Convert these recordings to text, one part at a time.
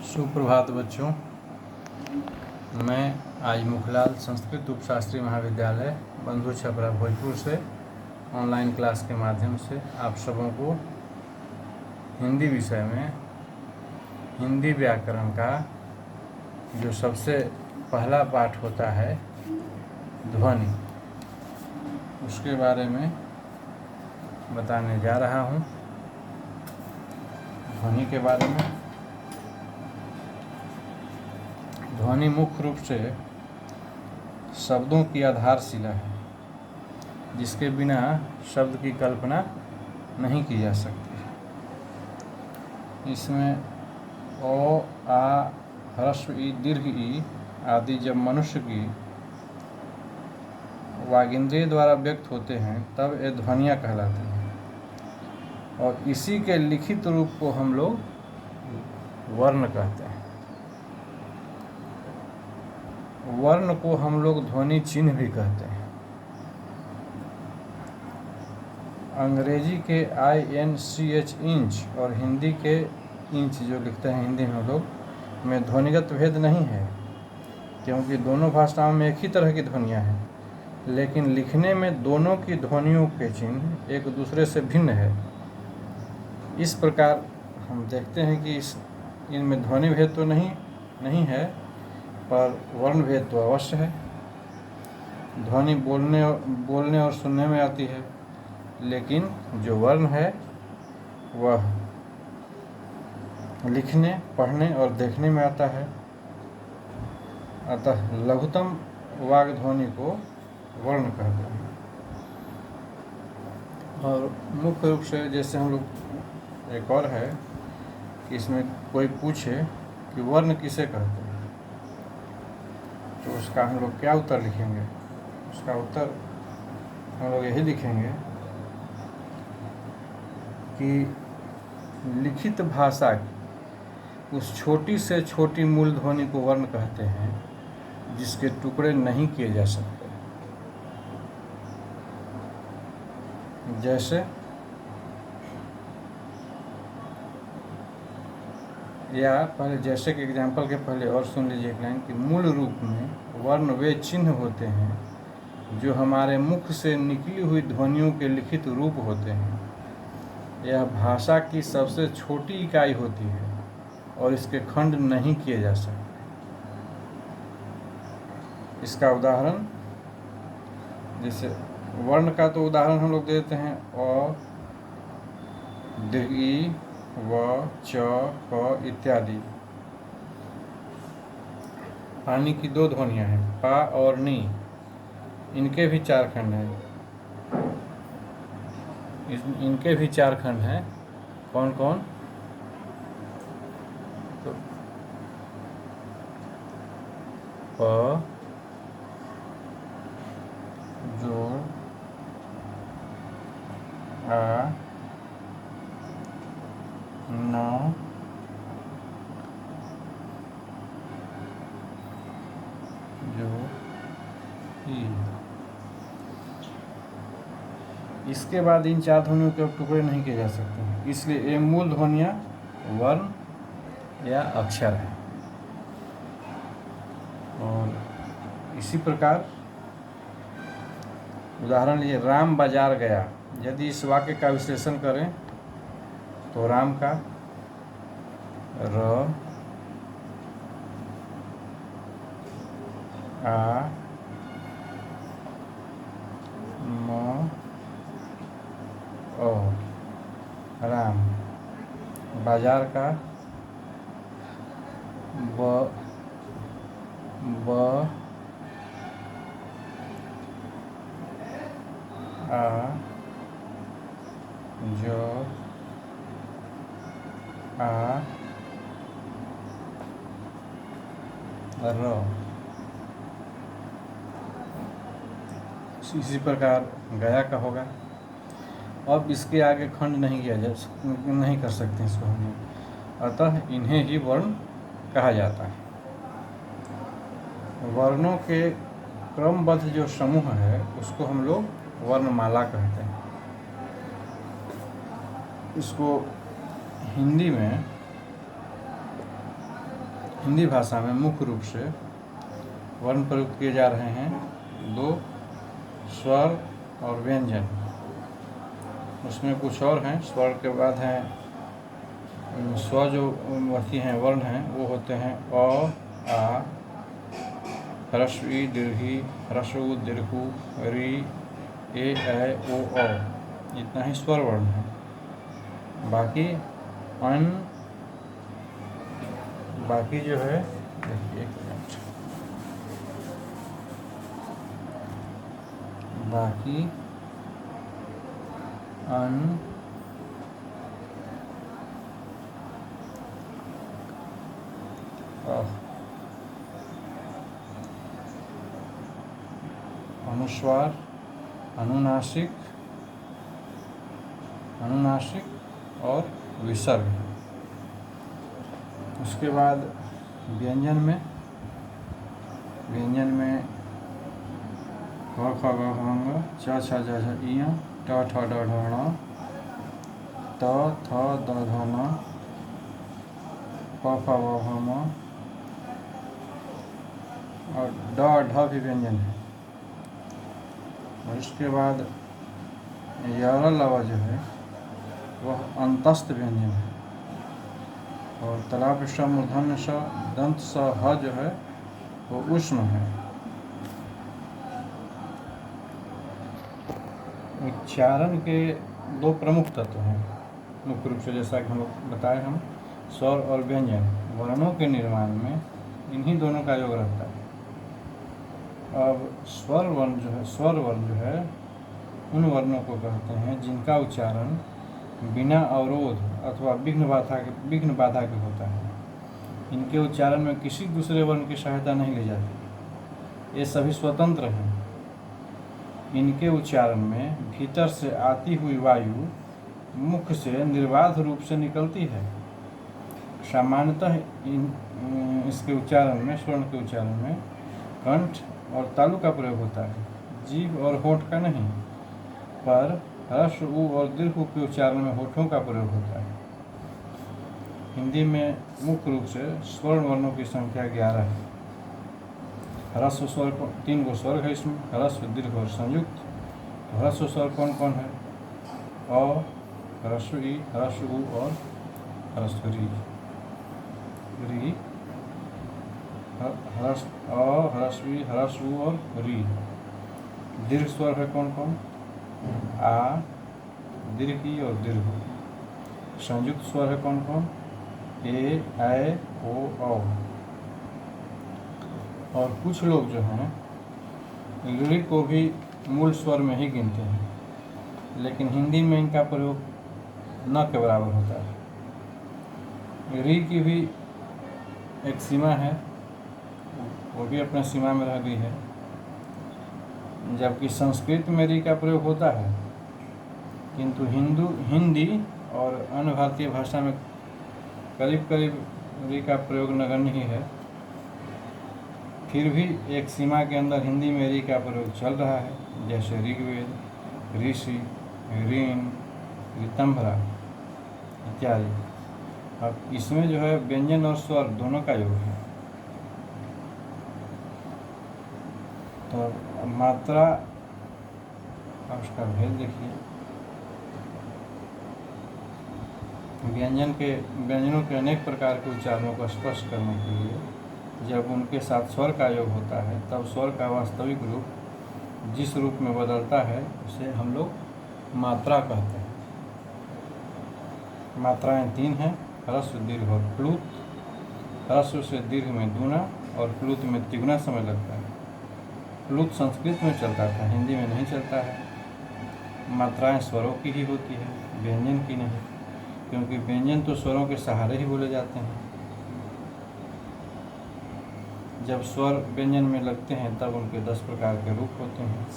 सुप्रभात बच्चों। मैं आज मुखलाल संस्कृत उपशास्त्री महाविद्यालय बंधु छपरा भोजपुर से ऑनलाइन क्लास के माध्यम से आप सबों को हिंदी विषय में हिंदी व्याकरण का जो सबसे पहला पाठ होता है ध्वनि, उसके बारे में बताने जा रहा हूँ। ध्वनि के बारे में। ध्वनि मुख्य रूप से शब्दों की आधारशिला है, जिसके बिना शब्द की कल्पना नहीं की जा सकती। इसमें ओ, आ, ह्रस्व ई, दीर्घ ई आदि जब मनुष्य की वागिंद्रिय द्वारा व्यक्त होते हैं तब ये ध्वनियाँ कहलाती हैं, और इसी के लिखित रूप को हम लोग वर्ण कहते हैं। वर्ण को हम लोग ध्वनि चिन्ह भी कहते हैं। अंग्रेजी के INCH इंच और हिंदी के इंच जो लिखते हैं हिंदी में लोग में ध्वनिगत भेद नहीं है, क्योंकि दोनों भाषाओं में एक ही तरह की ध्वनियाँ हैं, लेकिन लिखने में दोनों की ध्वनियों के चिन्ह एक दूसरे से भिन्न है। इस प्रकार हम देखते हैं कि इनमें ध्वनि भेद तो नहीं है, पर वर्ण भेद तो अवश्य है। ध्वनि बोलने और सुनने में आती है, लेकिन जो वर्ण है वह लिखने, पढ़ने और देखने में आता है। अतः लघुतम वाग ध्वनि को वर्ण कहते हैं। और मुख्य रूप से जैसे हम लोग एक और है कि इसमें कोई पूछे कि वर्ण किसे कहते हैं, तो उसका हम लोग क्या उत्तर लिखेंगे? उसका उत्तर हम लोग यही लिखेंगे कि लिखित भाषा की उस छोटी से छोटी मूल ध्वनि को वर्ण कहते हैं, जिसके टुकड़े नहीं किए जा सकते। जैसे या पहले जैसे के एग्जाम्पल के पहले और सुन लीजिए एक लाइन कि मूल रूप में वर्ण वे चिन्ह होते हैं जो हमारे मुख से निकली हुई ध्वनियों के लिखित रूप होते हैं। यह भाषा की सबसे छोटी इकाई होती है और इसके खंड नहीं किए जा सकते। इसका उदाहरण, जैसे वर्ण का तो उदाहरण हम लोग देते हैं अ, दीर्घ ई, व, च, क इत्यादि। पानी की दो ध्वनियाँ हैं, पा और नी, इनके भी चार खंड हैं। इनके भी चार खंड हैं। कौन कौन? तो प जोड़ आ, न, जो ई। इसके बाद इन चार ध्वनियों के टुकड़े नहीं किए जा सकते हैं, इसलिए ये मूल ध्वनियाँ वर्ण या अक्षर है। और इसी प्रकार उदाहरण लिए राम बाजार गया। यदि इस वाक्य का विश्लेषण करें तो राम का र, आ, म, ओ, राम। बाजार का ब, आ, ज, आ, र। इसी प्रकार गया का होगा। अब इसके आगे खंड नहीं कर सकते इसको हम लोग, अतः इन्हें ही वर्ण कहा जाता है। वर्णों के क्रमबद्ध जो समूह है उसको हम लोग वर्णमाला कहते हैं। इसको हिंदी में हिंदी भाषा में मुख्य रूप से वर्ण प्रयुक्त किए जा रहे हैं 2 स्वर और व्यंजन। उसमें कुछ और हैं। स्वर के बाद हैं स्वर जो वही हैं वर्ण हैं वो होते हैं अ, आ, ह्रस्व ई, दीर्घी, ह्रस्व उ, दीर्घ उ, री, ए, ऐ, ओ, औ। इतना ही स्वर वर्ण है। बाकी जो है देखिए, एक मिनट, बाकी अनुस्वार, अनुनासिक और विसर्ग। उसके बाद व्यंजन में क, ख, ग, घ, ङ, च, छ, ज, झ, ञ, ट, ठ, ड, ढ, ण, त, थ, द, ध, न, प, फ, ब, भ, म और ड, ढ भी व्यंजन है। और इसके बाद य, र, ल, व जो है वह अंतस्थ व्यंजन है। और तलाप श, मूर्धन्य श, दंत स, ह जो है वो ऊष्म है। उच्चारण के 2 प्रमुख तत्व हैं मुख्य रूप से, जैसा कि हम बताए हम स्वर और व्यंजन। वर्णों के निर्माण में इन्हीं दोनों का योग रहता है। अब स्वर वर्ण जो है उन वर्णों को कहते हैं जिनका उच्चारण बिना अवरोध अथवा विघ्न बाधा के होता है। इनके उच्चारण में किसी दूसरे वर्ण की सहायता नहीं ली जाती। ये सभी स्वतंत्र हैं। इनके उच्चारण में भीतर से आती हुई वायु मुख से निर्बाध रूप से निकलती है। सामान्यतः इसके उच्चारण में, स्वर्ण के उच्चारण में कंठ और तालु का प्रयोग होता है, जीभ और होठ का नहीं। पर ह्रस्व उ और दीर्घ उ के उच्चारण में होठों का प्रयोग होता है। हिंदी में मुख्य रूप से स्वर्ण वर्णों की संख्या 11 है। ह्रस्व स्वर 3 गो स्वर है इसमें, ह्रस्व, दीर्घ और संयुक्त। ह्रस्व स्वर कौन कौन है? अ, ह्रस्व ई, ह्रस्व उ और ह्रस्व री। ह्रस्व अ, ह्रस्व ई, ह्रस्व उ और री। दीर्घ स्वर है कौन कौन? आ, दीर्घ ई और दीर्घ उ। संयुक्त स्वर है कौन कौन? ए, ऐ, ओ, औ। और कुछ लोग जो हैं ऋ को भी मूल स्वर में ही गिनते हैं, लेकिन हिंदी में इनका प्रयोग न के बराबर होता है। ऋ की भी एक सीमा है, वो भी अपने सीमा में रह गई है। जबकि संस्कृत में ऋ का प्रयोग होता है, किंतु हिंदी और अन्य भारतीय भाषा में करीब करीब ऋ का प्रयोग नगण्य ही है। फिर भी एक सीमा के अंदर हिंदी में ऋ का प्रयोग चल रहा है, जैसे ऋग्वेद, ऋषि, ऋण, ऋतंभरा इत्यादि। अब इसमें जो है व्यंजन और स्वर दोनों का योग है। तो मात्रा और उसका भेद देखिए। व्यंजनों के अनेक प्रकार के उच्चारणों को स्पष्ट करने के लिए जब उनके साथ स्वर का योग होता है तब स्वर का वास्तविक रूप जिस रूप में बदलता है उसे हम लोग मात्रा कहते हैं। मात्राएं 3 हैं, ह्रस्व, दीर्घ और प्लुत। ह्रस्व से दीर्घ में दूना और प्लुत में तिगुना समय लगता है। प्लुत संस्कृत में चलता था, हिंदी में नहीं चलता है। मात्राएं स्वरों की ही होती है, व्यंजन की नहीं, क्योंकि व्यंजन तो स्वरों के सहारे ही बोले जाते हैं। जब स्वर व्यंजन में लगते हैं तब उनके 10 प्रकार के रूप होते हैं।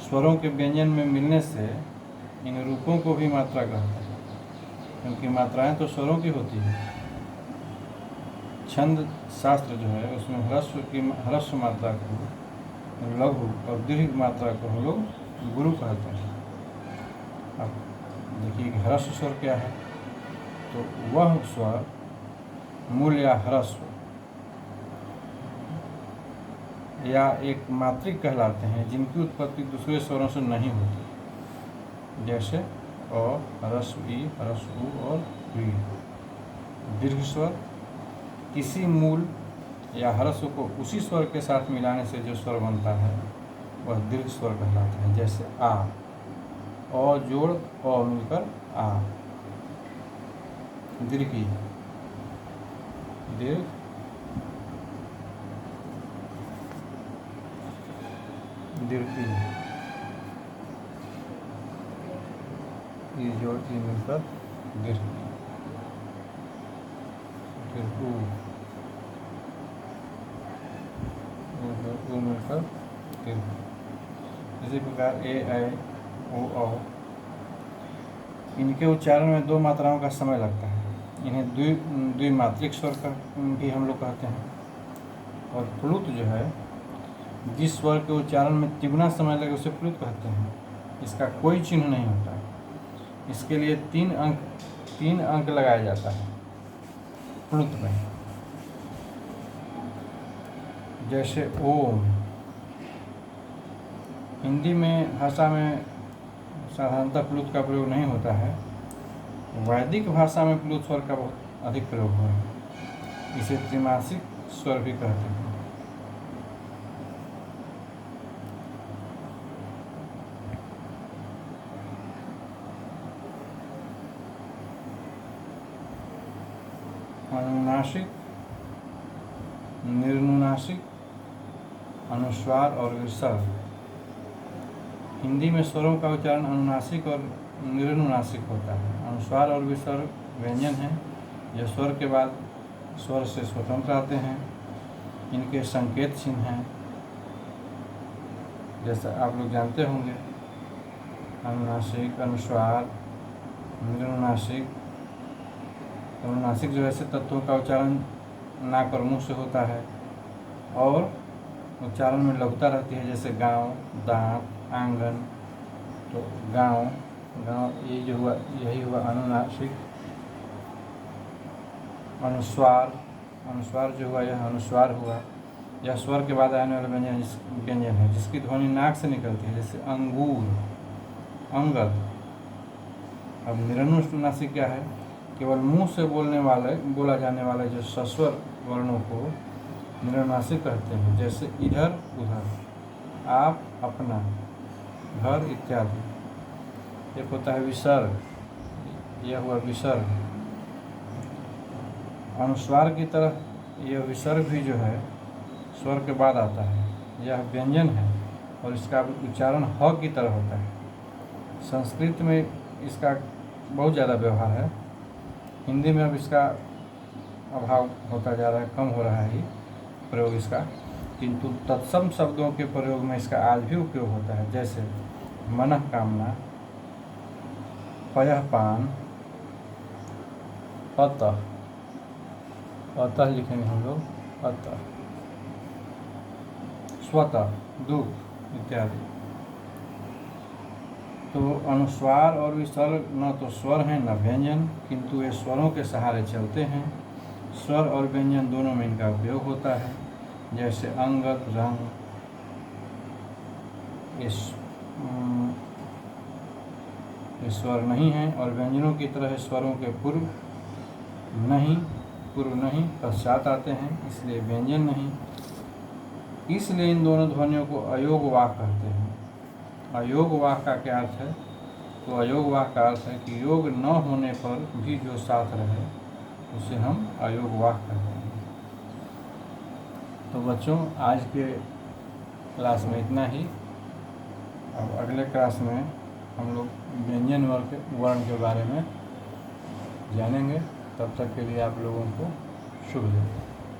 स्वरों के व्यंजन में मिलने से इन रूपों को भी मात्रा कहते हैं, क्योंकि मात्राएं तो स्वरों की होती हैं। छंद शास्त्र जो है उसमें ह्रस्व मात्रा को लघु और दीर्घ मात्रा को हम लोग गुरु कहते हैं। अब देखिए ह्रस्व स्वर क्या है, तो वह स्वर मूल या ह्रस्व या एक मात्रिक कहलाते हैं जिनकी उत्पत्ति दूसरे स्वरों से नहीं होती, जैसे अ, ह्रस्व ई, ह्रस्व उ और वी। दीर्घ स्वर किसी मूल या ह्रस्व को उसी स्वर के साथ मिलाने से जो स्वर बनता है वह दीर्घ स्वर कहलाता है, जैसे आ, अ जोड़ अ मिलकर आ। दीर्घी, दीर्घ दीर्घी, ई जोड़ ई मिलकर दीर्घ, दीर्घ उ मिलकर दीर्घ। इसी प्रकार ए, ऐ, ओ, औ, इनके उच्चारण में 2 मात्राओं का समय लगता है। इन्हें द्विमात्रिक स्वर का भी हम लोग कहते हैं। और प्लुत जो है, जिस स्वर के उच्चारण में तिगुना समय लगे उसे प्लुत कहते हैं। इसका कोई चिन्ह नहीं होता। इसके लिए 3 अंक लगाया जाता है प्लुत में, जैसे ओम। हिंदी में भाषा में साधारणतः प्लुत का प्रयोग नहीं होता है। वैदिक भाषा में प्लुत स्वर का बहुत अधिक प्रयोग हुआ है। इसे त्रिमासिक स्वर भी कहते हैं। अनुनासिक, निर्नुनासिक, अनुस्वार और विसर्ग। हिंदी में स्वरों का उच्चारण अनुनासिक और निर्नुनासिक होता है। अनुस्वार और विसर्ग व्यंजन हैं जो स्वर के बाद स्वर से स्वतंत्र आते हैं। इनके संकेत चिन्ह हैं, जैसा आप लोग जानते होंगे, अनुनासिक, अनुस्वार, निर्नुनासिक। अनुनासिक जो ऐसे तत्वों का उच्चारण नाक और मुंह से होता है और उच्चारण में लघुता रहती है, जैसे गांव, दांत, आंगन। तो गांव, ये जो हुआ यही हुआ अनुनासिक। अनुस्वार जो हुआ यह अनुस्वार हुआ। यह स्वर के बाद आने वाला व्यंजन है जिसकी ध्वनि नाक से निकलती है, जैसे अंगूर, अंगद। अब निरनुनासिक क्या है? केवल मुंह से बोला जाने वाले जो सस्वर वर्णों को निरनुनासिक कहते हैं, जैसे इधर, उधर, आप, अपना, घर इत्यादि। एक होता है विसर्ग, यह हुआ विसर्ग। अनुस्वार की तरह यह विसर्ग भी जो है स्वर के बाद आता है। यह व्यंजन है और इसका उच्चारण ह की तरह होता है। संस्कृत में इसका बहुत ज़्यादा व्यवहार है। हिंदी में अब इसका अभाव होता जा रहा है, कम हो रहा है प्रयोग इसका, किंतु तत्सम शब्दों के प्रयोग में इसका आज भी उपयोग होता है, जैसे मनः कामना, पयः पान, अतः, अतः लिखेंगे हम लोग, अतः, स्वतः, दुख इत्यादि। तो अनुस्वार और विसर्ग न तो स्वर हैं न व्यंजन, किंतु ये स्वरों के सहारे चलते हैं। स्वर और व्यंजन दोनों में इनका उपयोग होता है, जैसे अंगत, रंग। ये स्वर नहीं है और व्यंजनों की तरह स्वरों के पूर्व नहीं पश्चात आते हैं, इसलिए व्यंजन नहीं। इसलिए इन दोनों ध्वनियों को अयोग वाक् कहते हैं। अयोग वाक् का क्या अर्थ है? तो अयोग वाक् का अर्थ है कि योग न होने पर भी जो साथ रहे उसे हम अयोग वाक् कहते हैं। तो बच्चों, आज के क्लास में इतना ही। अब अगले क्लास में हम लोग व्यंजन वर्ण के बारे में जानेंगे। तब तक के लिए आप लोगों को शुभ दिन।